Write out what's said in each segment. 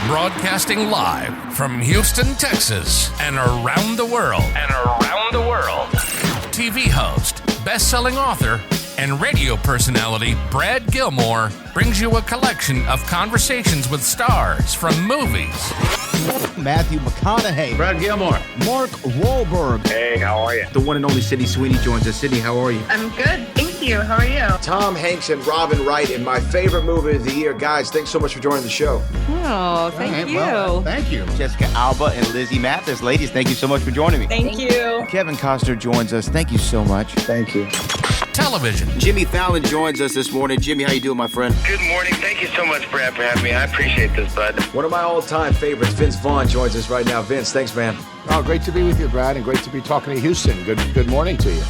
Broadcasting live from Houston, Texas, and around the world. TV host, best-selling author, and radio personality Brad Gilmore brings you a collection of conversations with stars from movies. Matthew McConaughey. Brad Gilmore. Mark Wahlberg. Hey, how are you? The one and only Sydney Sweeney joins us. Sydney, how are you? I'm good, thank you. How are you? Tom Hanks and Robin Wright in my favorite movie of the year. Guys, thanks so much for joining the show. Oh, thank you. Well, thank you. Jessica Alba and Lizzie Mathis. Ladies, thank you so much for joining me. Thank you. Kevin Costner joins us. Thank you so much. Thank you. Television. Jimmy Fallon joins us this morning. Jimmy, how you doing, my friend? Good morning. Thank you so much, Brad, for having me. I appreciate this, bud. One of my all-time favorites, Vince Vaughn, joins us right now. Vince, thanks, man. Oh, great to be with you, Brad, and great to be talking to Houston. Good morning to you.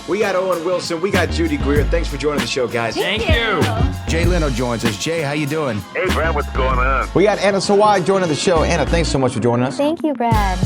We got Owen Wilson. We got Judy Greer. Thanks for joining the show, guys. Thank you. Jay Leno joins us. Jay, how you doing? Hey, Brad, what's going on? We got Anna Sawai joining the show. Anna, thanks so much for joining us. Thank you, Brad.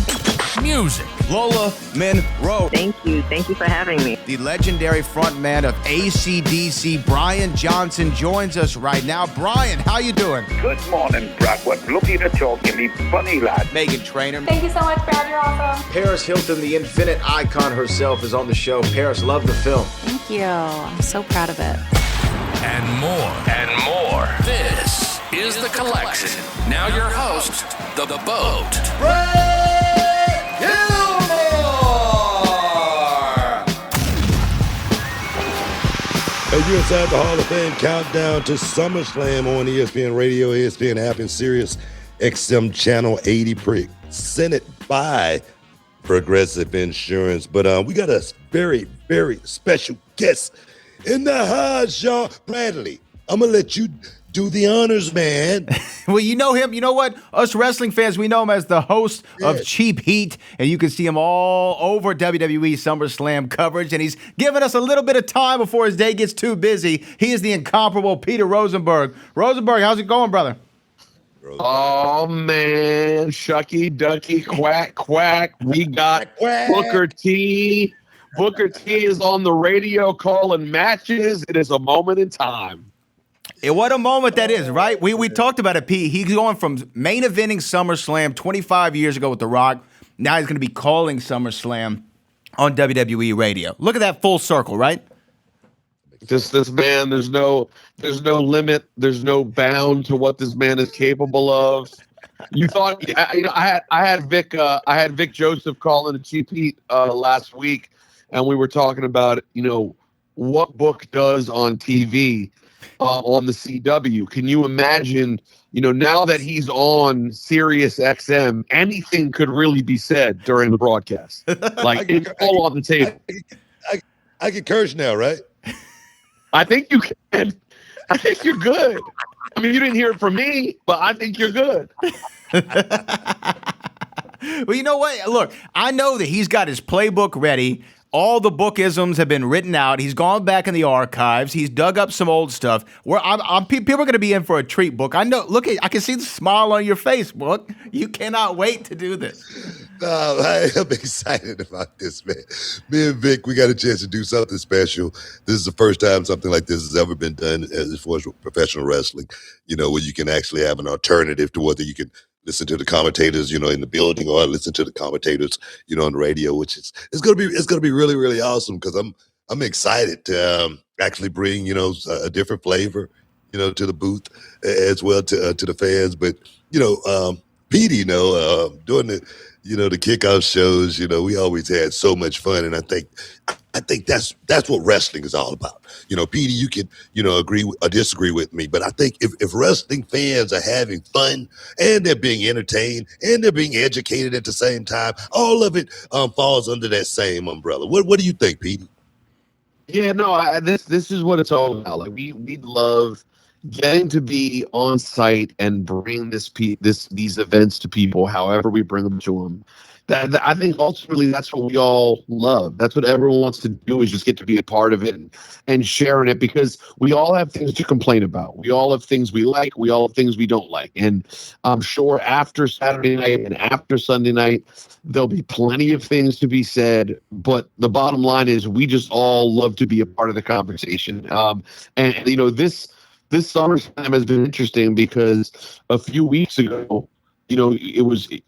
Music. Lola Monroe. Thank you. Thank you for having me. The legendary frontman of AC/DC, Brian Johnson, joins us right now. Brian, how you doing? Good morning, Brad. What looking to talking me funny, lad. Megan Trainor. Thank you so much, Brad. You're awesome. Paris Hilton, the infinite icon herself, is on the show. Paris, love the film. Thank you. I'm so proud of it. And more. This is The Collection. Now your host, The Boat. Brad Gilmore! Hey, you're inside the Hall of Fame countdown to SummerSlam on ESPN Radio, ESPN app, and Sirius XM Channel 80, presented by Progressive Insurance. But we got a very, very special guest in the house, Sean Bradley. I'm going to let you do the honors, man. Well, you know him. You know what? Us wrestling fans, we know him as the host of Cheap Heat, and you can see him all over WWE SummerSlam coverage, and he's giving us a little bit of time before his day gets too busy. He is the incomparable Peter Rosenberg. Rosenberg, how's it going, brother? Oh, man. Shucky, ducky, quack, quack. We got Booker T. Booker T is on the radio calling matches. It is a moment in time. What a moment that is, right? We talked about it, Pete. He's going from main eventing SummerSlam 25 years ago with The Rock. Now he's going to be calling SummerSlam on WWE Radio. Look at that full circle, right? This man, there's no limit, there's no bound to what this man is capable of. You thought, I had Vic Joseph calling a Cheap Heat last week, and we were talking about what Book does on TV. On the CW. Can you imagine, now that he's on Sirius XM, anything could really be said during the broadcast. Like, it's all on the table. I can curse now, right? I think you can. I think you're good. I mean, you didn't hear it from me, but I think you're good. Well, you know what? Look, I know that he's got his playbook ready. All the bookisms have been written out. He's gone back in the archives. He's dug up some old stuff. People are going to be in for a treat, Book. I know. Look, I can see the smile on your face, Book. You cannot wait to do this. I am excited about this, man. Me and Vic, we got a chance to do something special. This is the first time something like this has ever been done as far as professional wrestling, where you can actually have an alternative to whether you can listen to the commentators, in the building, or listen to the commentators, on the radio, which is it's gonna be really, really awesome because I'm excited to actually bring a different flavor, to the booth as well to the fans. But Petey, doing the the kickoff shows, we always had so much fun, and I think that's what wrestling is all about. Petey, you can, agree or disagree with me, but I think if wrestling fans are having fun and they're being entertained and they're being educated at the same time, all of it falls under that same umbrella. What do you think, Petey? Yeah, no, this is what it's all about. Like we love getting to be on site and bring these events to people, however we bring them to them. That I think ultimately that's what we all love. That's what everyone wants to do, is just get to be a part of it and sharing it, because we all have things to complain about. We all have things we like. We all have things we don't like. And I'm sure after Saturday night and after Sunday night, there'll be plenty of things to be said. But the bottom line is we just all love to be a part of the conversation. And this this SummerSlam has been interesting because a few weeks ago, you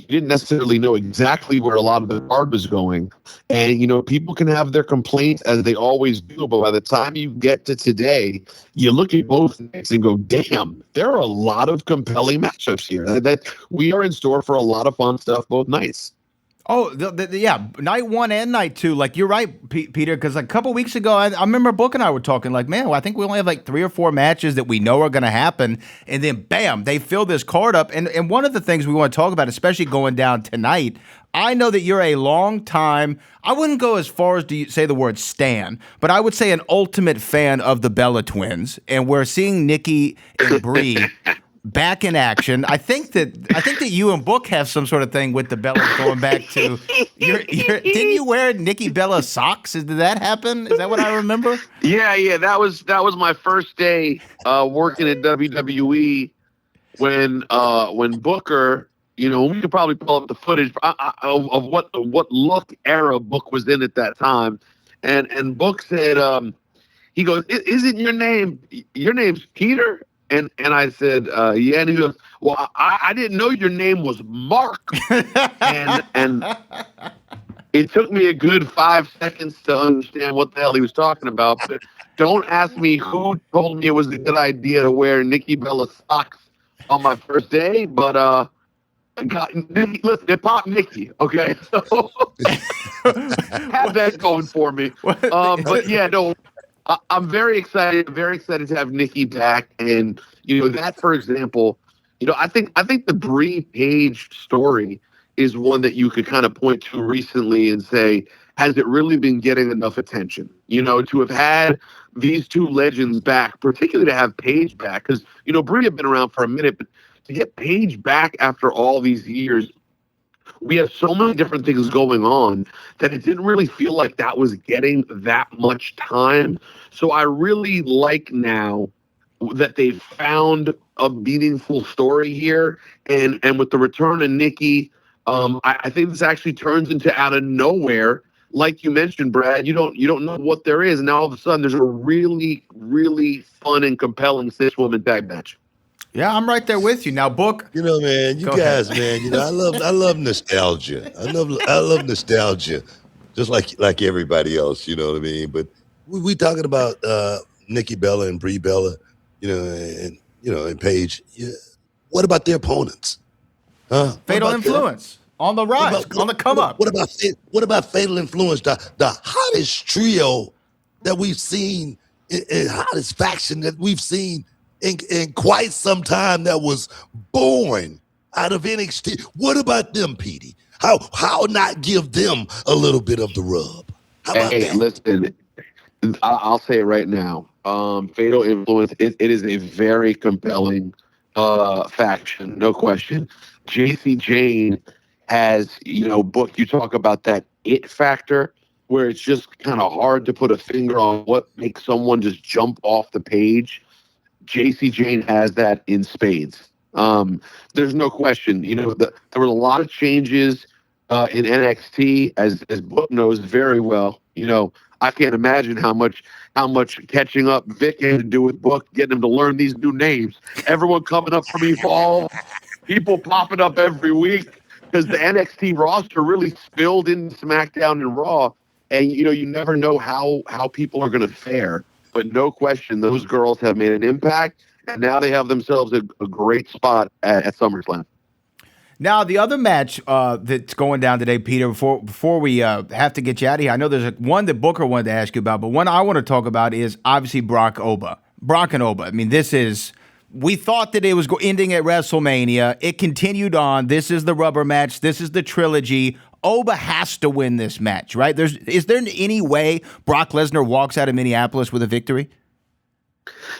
didn't necessarily know exactly where a lot of the card was going. And, people can have their complaints as they always do. But by the time you get to today, you look at both nights and go, damn, there are a lot of compelling matchups here. That we are in store for a lot of fun stuff both nights. Oh, yeah, night one and night two. Like, you're right, Peter, because a couple weeks ago, I remember Book and I were talking like, man, well, I think we only have like 3 or 4 matches that we know are going to happen. And then, bam, they fill this card up. And one of the things we want to talk about, especially going down tonight, I know that you're a long time, I wouldn't go as far as to say the word stan, but I would say an ultimate fan of the Bella Twins. And we're seeing Nikki and Brie back in action. I think that you and Book have some sort of thing with the Bellas going back to didn't you wear Nikki Bella socks? Did that happen? Is that what I remember? Yeah. That was my first day working at WWE when Booker, we could probably pull up the footage of what look era Book was in at that time. And Book said, he goes, isn't your name's Peter? And I said, yeah. And he goes, well, I didn't know your name was Mark. and it took me a good 5 seconds to understand what the hell he was talking about. But don't ask me who told me it was a good idea to wear Nikki Bella socks on my first day. But listen, it popped Nikki. Okay, so have that going for me. But yeah, no. I'm very excited. Very excited to have Nikki back, and that, for example, I think the Brie Page story is one that you could kind of point to recently and say, has it really been getting enough attention? To have had these two legends back, particularly to have Page back, because Brie had been around for a minute, but to get Page back after all these years. We have so many different things going on that it didn't really feel like that was getting that much time. So I really like now that they've found a meaningful story here. And with the return of Nikki, I think this actually turns into out of nowhere. Like you mentioned, Brad, you don't know what there is. And now all of a sudden there's a really, really fun and compelling 6-woman tag match. Yeah, I'm right there with you. Now, Book. Man, you guys, man, I love nostalgia. I love nostalgia, just like everybody else. You know what I mean? But we talking about Nikki Bella and Brie Bella, and Paige. Yeah. What about their opponents? Fatal Influence on the rise, on the come up. What about Fatal Influence, the hottest trio that we've seen, and hottest faction that we've seen in quite some time, that was born out of NXT. What about them, Petey? How not give them a little bit of the rub? How about that? Listen, I'll say it right now. Fatal Influence, it is a very compelling faction, no question. JC Jane has, Book, you talk about that it factor where it's just kind of hard to put a finger on what makes someone just jump off the page. JC Jane has that in spades. There's no question. There were a lot of changes in NXT, as Book knows very well. I can't imagine how much catching up Vic had to do with Book, getting him to learn these new names. Everyone coming up from Evolve, people popping up every week because the NXT roster really spilled into SmackDown and Raw, and you never know how people are going to fare. But no question, those girls have made an impact, and now they have themselves a great spot at SummerSlam. Now, the other match that's going down today, Peter, before we have to get you out of here, I know there's one that Booker wanted to ask you about, but one I want to talk about is obviously Brock and Oba. I mean, we thought that it was ending at WrestleMania. It continued on. This is the rubber match. This is the trilogy. Oba has to win this match, right? Is there any way Brock Lesnar walks out of Minneapolis with a victory?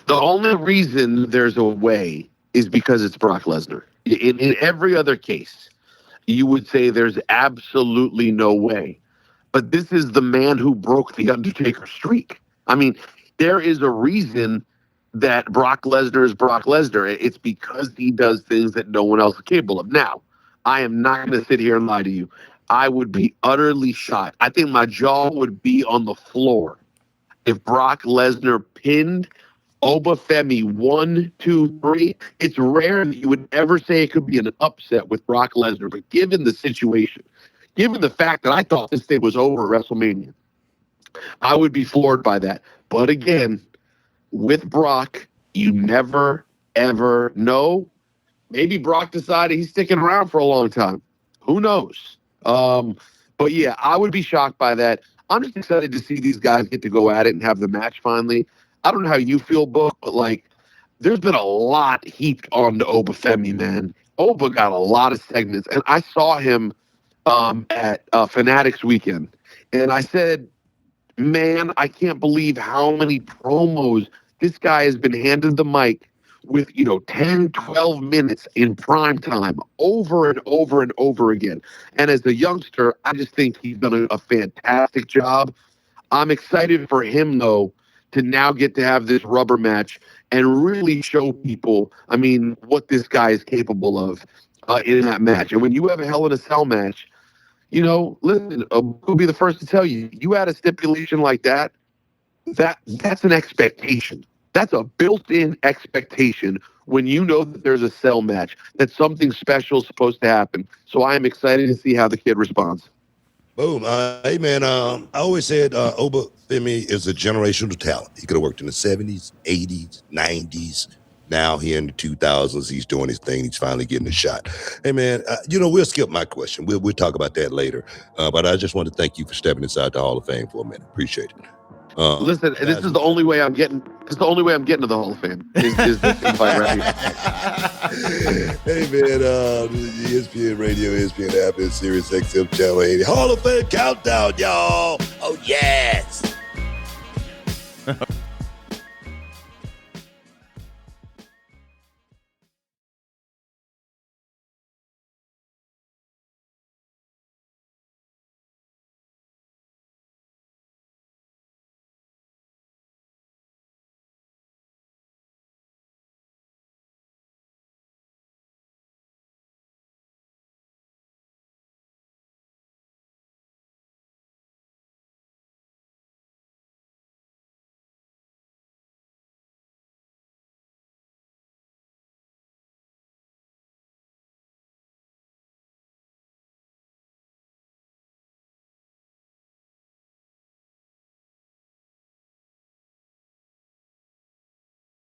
The only reason there's a way is because it's Brock Lesnar. In every other case, you would say there's absolutely no way. But this is the man who broke the Undertaker streak. I mean, there is a reason that Brock Lesnar is Brock Lesnar. It's because he does things that no one else is capable of. Now, I am not going to sit here and lie to you. I would be utterly shocked. I think my jaw would be on the floor if Brock Lesnar pinned Oba Femi, 1, 2, 3. It's rare that you would ever say it could be an upset with Brock Lesnar, but given the situation, given the fact that I thought this thing was over at WrestleMania, I would be floored by that. But again, with Brock, you never, ever know. Maybe Brock decided he's sticking around for a long time. Who knows? But yeah, I would be shocked by that. I'm just excited to see these guys get to go at it and have the match finally. I don't know how you feel, Book, but like, there's been a lot heaped on to Oba Femi, man. Oba got a lot of segments, and I saw him at Fanatics Weekend, and I said, man, I can't believe how many promos this guy has been handed the mic with, 10, 12 minutes in prime time over and over and over again. And as a youngster, I just think he's done a fantastic job. I'm excited for him, though, to now get to have this rubber match and really show people, what this guy is capable of in that match. And when you have a Hell in a Cell match, listen, we'll be the first to tell you, you had a stipulation like that's an expectation. That's a built-in expectation when you know that there's a cell match, that something special is supposed to happen. So I am excited to see how the kid responds. Boom. Hey, man, I always said Oba Femi is a generational talent. He could have worked in the 70s, 80s, 90s. Now here in the 2000s, he's doing his thing. He's finally getting a shot. Hey, man, we'll skip my question. We'll talk about that later. But I just want to thank you for stepping inside the Hall of Fame for a minute. Appreciate it. Listen, this is the only way I'm getting. It's the only way I'm getting to the Hall of Fame. Is this invite right here. Hey, man, ESPN Radio, ESPN app, and Sirius XM Channel 80. Hall of Fame countdown, y'all. Oh, yes.